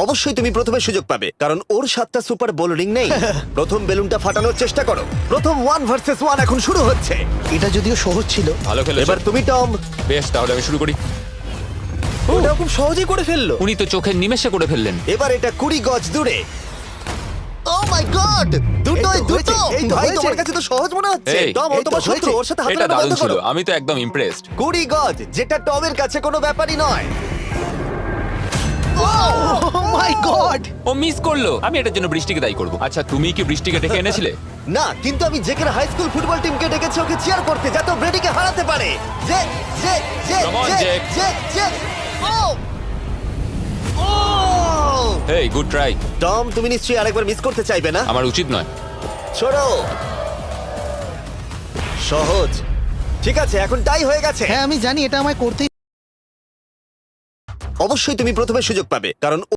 অবশ্যই তুমি প্রথমে সুযোগ পাবে, কারণ ওর 7টা সুপার বোল রিং নেই। প্রথম বেলুনটা ফাটানোর চেষ্টা করো। প্রথম 1 ভার্সেস 1 এখন শুরু হচ্ছে। এটা যদিও সহজ ছিল। ভালো খেলেছো। এবার তুমি টম। বেশ, তাহলে আমি শুরু করি। ওটা খুব সহজেই করে ফেললো। উনি তো চোখের নিমেষে করে ফেললেন। এবার এটা 20 গজ দূরে। ও মাই গড, দুটোই দুটো। ভাই তোমার কাছে তো সহজ মনে হচ্ছে। এই, টম ও তোমার শত্রু, ওর সাথে হাত এটা মেলানো দারুণ বন্ধ ছিল, করো। আমি তো একদম ইমপ্রেসড। 20 গজ, যেটা টমের কাছে কোনো ব্যাপারই নয়। ও মাই গড! ও মিস করলো। আমি এটার জন্য বৃষ্টিকে দায়ী করব। আচ্ছা, তুমি কি বৃষ্টিকে ডেকে এনেছিলে? না, কিন্তু আমি জেকের হাই স্কুল ফুটবল টিমকে ডেকেছি ওকে চিয়ার করতে, যাতে ও ব্রেডিকে হারাতে পারে। J J J Come on, J Jake. J J. ও ও হেই, গুড ট্রাই। টম, তুমি নিশ্চয়ই আরেকবার মিস করতে চাইবে না? আমার উচিত নয়। ছোড়ো। সহজ। ঠিক আছে, এখন টাই হয়ে গেছে। হ্যাঁ আমি জানি এটা আমায় করতেই। অবশ্যই তুমি প্রথমে সুযোগ পাবে, কারণ